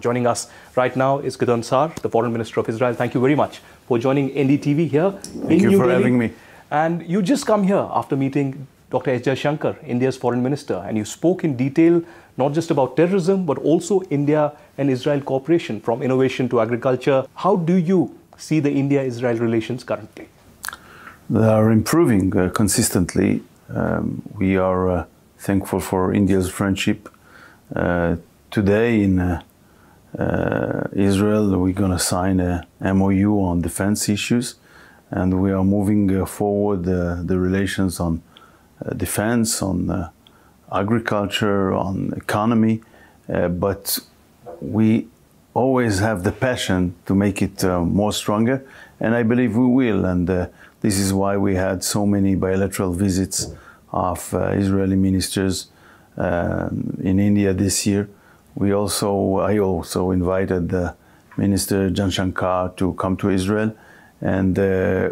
Joining us right now is Sa'ar, the Foreign Minister of Israel. Thank you very much for joining Ndtv here. Thank you for having me. And you just come here after meeting Dr. S. Shankar, India's Foreign Minister, and you spoke in detail not just about terrorism, but also India and Israel cooperation, from innovation to agriculture. How do you see the India-Israel relations currently? They are improving consistently. We are thankful for India's friendship. Today in Israel, we're going to sign a MOU on defense issues, and we are moving forward the relations on defense, on agriculture, on economy, but we always have the passion to make it more stronger, and I believe we will. And this is why we had so many bilateral visits of Israeli ministers in India this year. I also invited Minister Shankar to come to Israel, and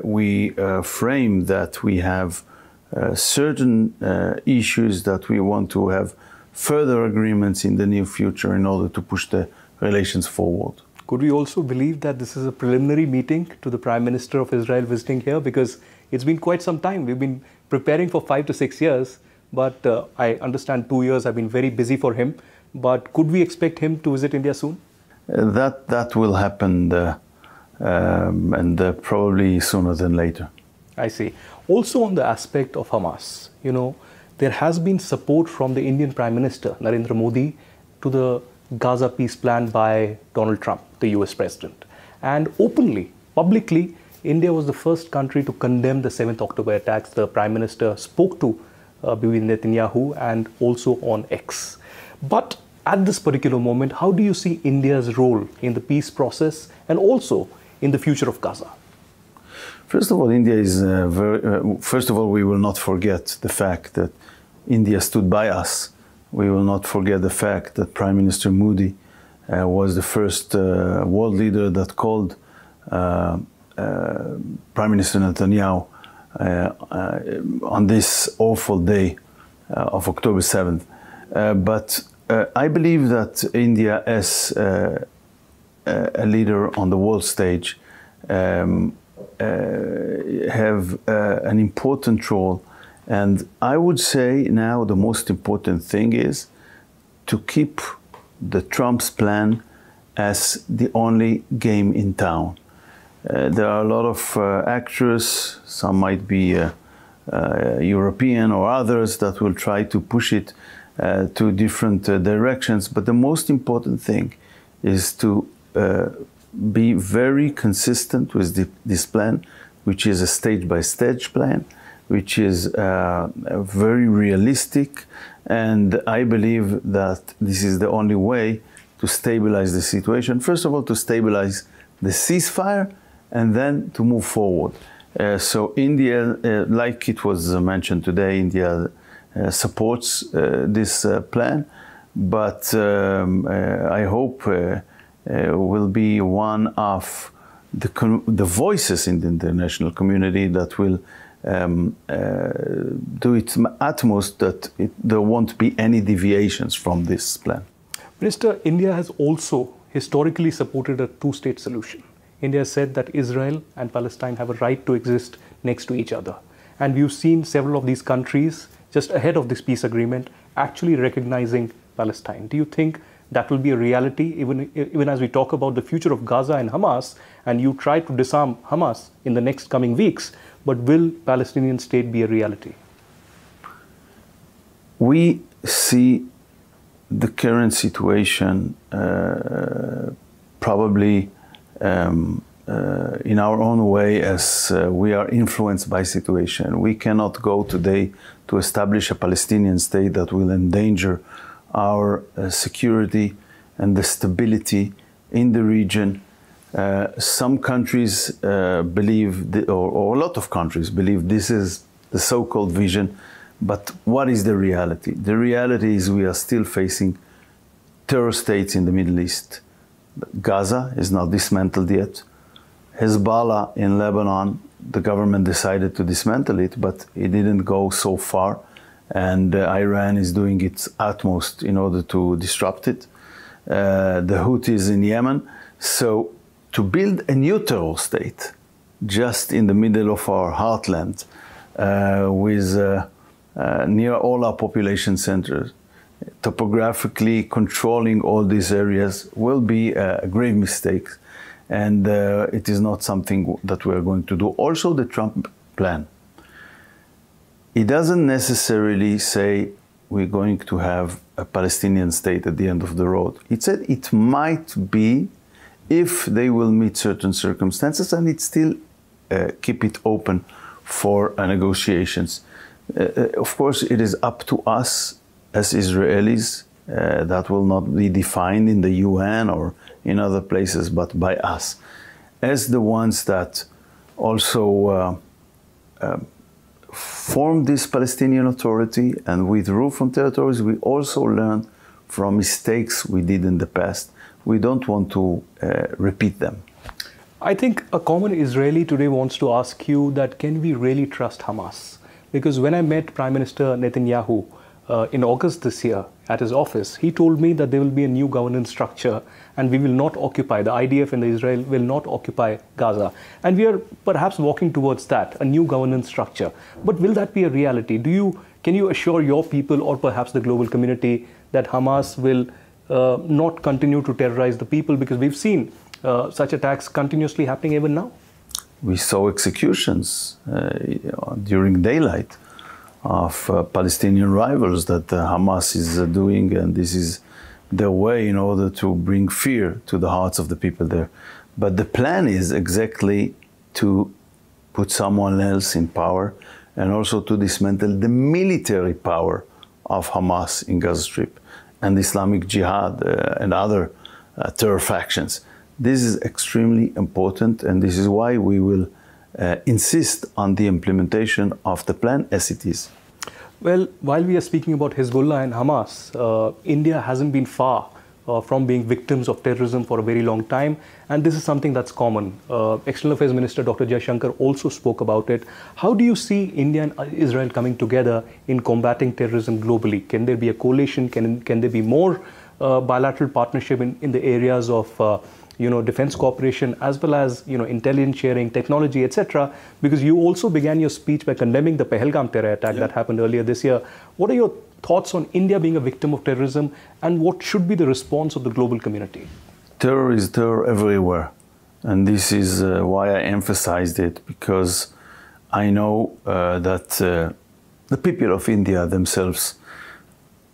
we framed that we have certain issues that we want to have further agreements in the near future in order to push the relations forward. Could we also believe that this is a preliminary meeting to the Prime Minister of Israel visiting here? Because it's been quite some time. We've been preparing for 5 to 6 years, but I understand 2 years have been very busy for him. But could we expect him to visit India soon? That will happen, and probably sooner than later. I see. Also on the aspect of Hamas, there has been support from the Indian Prime Minister, Narendra Modi, to the Gaza peace plan by Donald Trump, the US President. And openly, publicly, India was the first country to condemn the 7th October attacks. The Prime Minister spoke to Bibi Netanyahu and also on X. But at this particular moment, how do you see India's role in the peace process and also in the future of Gaza? First of all, India is first of all, we will not forget the fact that India stood by us. We will not forget the fact that Prime Minister Modi was the first world leader that called Prime Minister Netanyahu on this awful day of October 7th. But I believe that India, as a leader on the world stage, have an important role. And I would say now the most important thing is to keep the Trump's plan as the only game in town. There are a lot of actors, some might be European or others, that will try to push it to different directions, but the most important thing is to be very consistent with this plan, which is a stage-by-stage plan, which is very realistic, and I believe that this is the only way to stabilize the situation. First of all, to stabilize the ceasefire, and then to move forward. So India, like it was mentioned today, India supports this plan, but I hope will be one of the voices in the international community that will do its utmost that there won't be any deviations from this plan. Minister, India has also historically supported a two-state solution. India said that Israel and Palestine have a right to exist next to each other. And we've seen several of these countries just ahead of this peace agreement actually recognizing Palestine. Do you think that will be a reality even as we talk about the future of Gaza and Hamas, and you try to disarm Hamas in the next coming weeks, but will Palestinian state be a reality? We see the current situation probably in our own way, as we are influenced by situation. We cannot go today to establish a Palestinian state that will endanger our security and the stability in the region. Some countries believe, or a lot of countries believe, this is the so-called vision. But what is the reality? The reality is we are still facing terror states in the Middle East. Gaza is not dismantled yet. Hezbollah in Lebanon, the government decided to dismantle it, but it didn't go so far. And Iran is doing its utmost in order to disrupt it. the Houthis in Yemen. So to build a new terror state just in the middle of our heartland, with near all our population centers, topographically controlling all these areas will be a grave mistake, and it is not something that we are going to do. Also, the Trump plan, it doesn't necessarily say we're going to have a Palestinian state at the end of the road. It said it might be if they will meet certain circumstances, and it still keep it open for negotiations. Of course, it is up to us as Israelis. That will not be defined in the UN or in other places, but by us. As the ones that also formed this Palestinian Authority and withdrew from territories, we also learned from mistakes we did in the past. We don't want to repeat them. I think a common Israeli today wants to ask you that, can we really trust Hamas? Because when I met Prime Minister Netanyahu in August this year at his office, he told me that there will be a new governance structure and we will not occupy, the IDF and the Israel will not occupy Gaza. And we are perhaps walking towards that, a new governance structure. But will that be a reality? Can you assure your people or perhaps the global community that Hamas will not continue to terrorize the people? Because we've seen such attacks continuously happening even now. We saw executions during daylight of Palestinian rivals that Hamas is doing, and this is their way in order to bring fear to the hearts of the people there. But the plan is exactly to put someone else in power and also to dismantle the military power of Hamas in Gaza Strip and Islamic Jihad and other terror factions. This is extremely important, and this is why we will insist on the implementation of the plan as it is. Well, while we are speaking about Hezbollah and Hamas, India hasn't been far from being victims of terrorism for a very long time, and this is something that's common. External Affairs Minister Dr. Jaishankar also spoke about it. How do you see India and Israel coming together in combating terrorism globally? Can there be a coalition? Can there be more bilateral partnership in the areas of defense cooperation, as well as intelligence sharing, technology, etc.? Because you also began your speech by condemning the Pahalgam terror attack that happened earlier this year. What are your thoughts on India being a victim of terrorism, and what should be the response of the global community? Terror is terror everywhere, and this is why I emphasized it, because I know that the people of India themselves,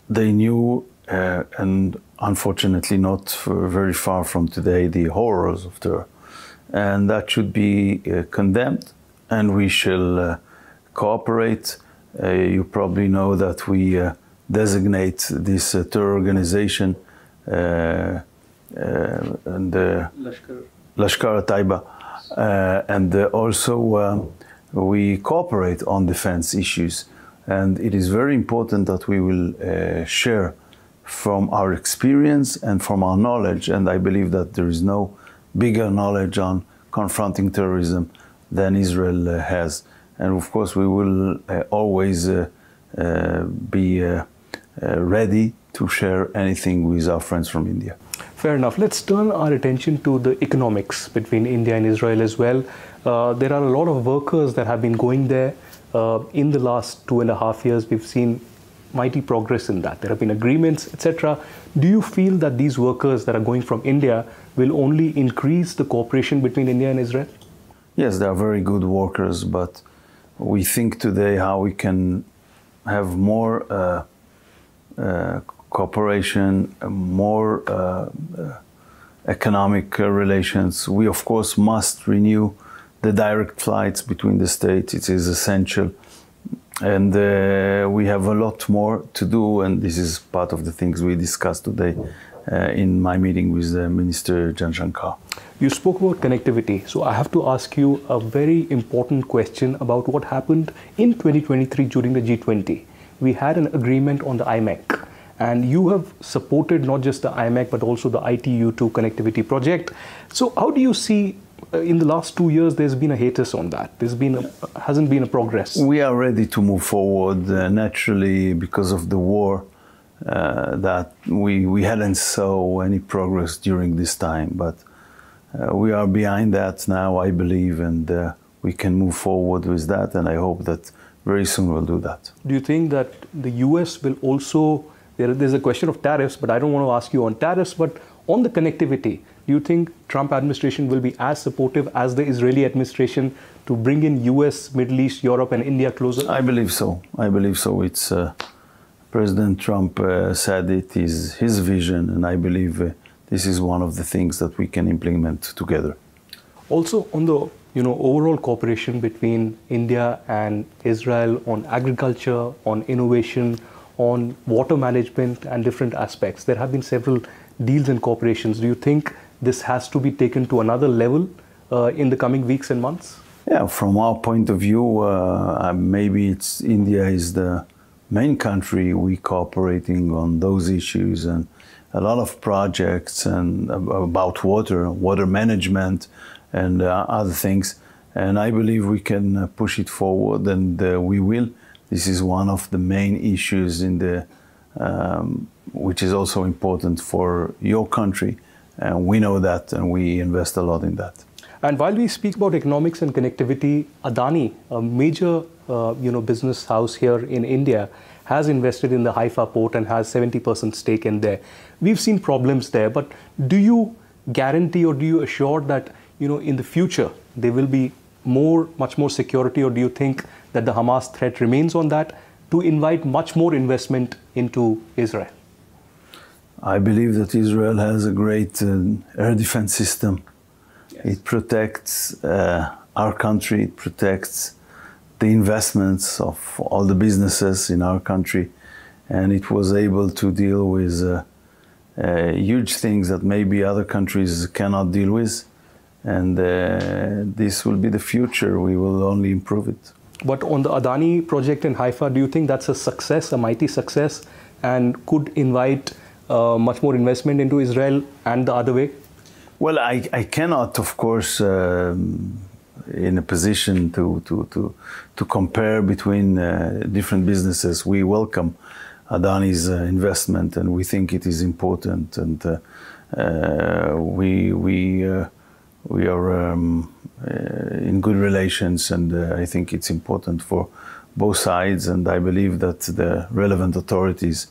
they knew and unfortunately not very far from today, the horrors of terror. And that should be condemned, and we shall cooperate. You probably know that we designate this terror organization and Lashkar Taiba, and also we cooperate on defense issues. And it is very important that we will share from our experience and from our knowledge, and I believe that there is no bigger knowledge on confronting terrorism than Israel has. And of course, we will always be ready to share anything with our friends from India. Fair enough. Let's turn our attention to the economics between India and Israel as well. There are a lot of workers that have been going there. In the last 2.5 years, we've seen mighty progress in that. There have been agreements, etc. Do you feel that these workers that are going from India will only increase the cooperation between India and Israel? Yes, they are very good workers, but we think today how we can have more cooperation, more economic relations. We, of course, must renew the direct flights between the states. It is essential. And we have a lot more to do, and this is part of the things we discussed today in my meeting with Minister Jaishankar. You spoke about connectivity, so I have to ask you a very important question about what happened in 2023 during the G20. We had an agreement on the IMEC, and you have supported not just the IMEC but also the ITU2 connectivity project. So how do you see in the last 2 years there's been a hiatus on that? Hasn't been a progress. We are ready to move forward naturally because of the war. that we hadn't saw any progress during this time. But we are behind that now, I believe, and we can move forward with that, and I hope that very soon we'll do that. Do you think that the US will also, there's a question of tariffs, but I don't want to ask you on tariffs, but on the connectivity, do you think Trump administration will be as supportive as the Israeli administration to bring in US, Middle East, Europe and India closer? I believe so. I believe so. It's President Trump said it is his vision, and I believe this is one of the things that we can implement together. Also on the overall cooperation between India and Israel on agriculture, on innovation, on water management and different aspects. There have been several deals and cooperations. Do you think this has to be taken to another level in the coming weeks and months? Yeah, from our point of view, maybe India is the main country we cooperating on those issues, and a lot of projects and about water management and other things. And I believe we can push it forward, and we will. This is one of the main issues in the which is also important for your country. And we know that, and we invest a lot in that. And while we speak about economics and connectivity, Adani, a major business house here in India, has invested in the Haifa port and has 70% stake in there. We've seen problems there, but do you guarantee or do you assure that in the future there will be much more security, or do you think that the Hamas threat remains on that to invite much more investment into Israel? I believe that Israel has a great air defense system. Yes. It protects our country, it protects the investments of all the businesses in our country, and it was able to deal with huge things that maybe other countries cannot deal with. And this will be the future. We will only improve it. But on the Adani project in Haifa, do you think that's a success, a mighty success, and could invite much more investment into Israel and the other way? Well, I cannot, of course, in a position to compare between different businesses. We welcome Adani's investment, and we think it is important, and we are in good relations, and I think it's important for both sides, and I believe that the relevant authorities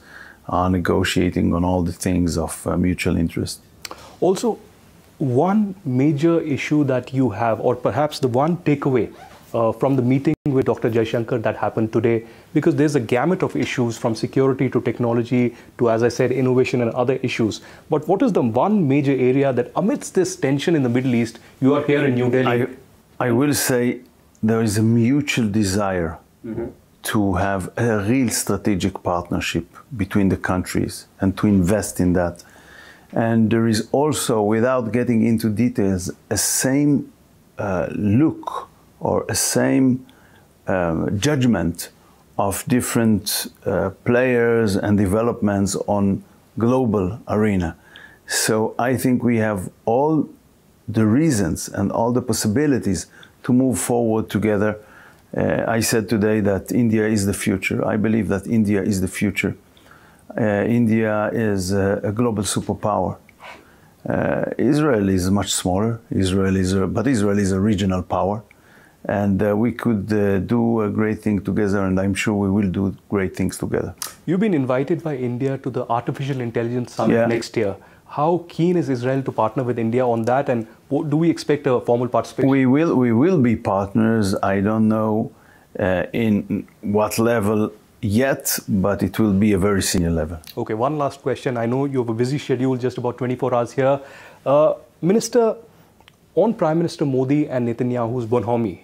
are negotiating on all the things of mutual interest. Also, one major issue that you have, or perhaps the one takeaway from the meeting with Dr. Jaishankar that happened today, because there's a gamut of issues from security to technology to, as I said, innovation and other issues. But what is the one major area that amidst this tension in the Middle East, you are here in New Delhi? I will say there is a mutual desire to have a real strategic partnership between the countries and to invest in that. And there is also, without getting into details, a same look or a same judgment of different players and developments on global arena. So I think we have all the reasons and all the possibilities to move forward together. I said today that India is the future. I believe that India is the future. India is a global superpower. Israel is much smaller. But Israel is a regional power. And we could do a great thing together, and I'm sure we will do great things together. You've been invited by India to the Artificial Intelligence Summit next year. How keen is Israel to partner with India on that, and do we expect a formal participation? We will be partners. I don't know in what level yet, but it will be a very senior level. Okay, one last question. I know you have a busy schedule, just about 24 hours here. Minister, on Prime Minister Modi and Netanyahu's bonhomie,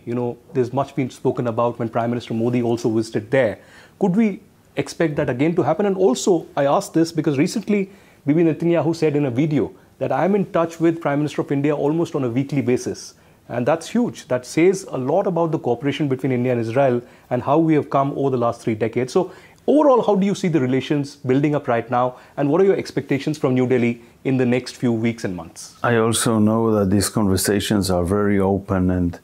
there's much been spoken about when Prime Minister Modi also visited there. Could we expect that again to happen? And also, I ask this because recently, Bibi Netanyahu said in a video that I'm in touch with Prime Minister of India almost on a weekly basis. And that's huge. That says a lot about the cooperation between India and Israel and how we have come over the last 3 decades. So overall, how do you see the relations building up right now? And what are your expectations from New Delhi in the next few weeks and months? I also know that these conversations are very open, and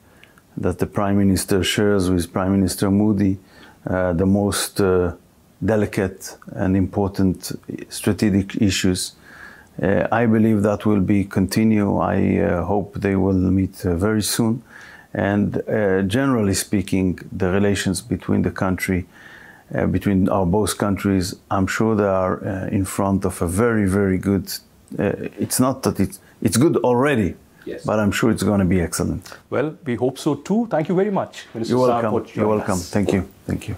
that the Prime Minister shares with Prime Minister Modi the most delicate and important strategic issues. I believe that will be continue. I hope they will meet very soon. And generally speaking, the relations between the country, between our both countries, I'm sure they are in front of a very, very good. It's not that it's good already, yes, but I'm sure it's going to be excellent. Well, we hope so too. Thank you very much, Minister You're Saar, welcome. You're welcome. Thank you. Thank you.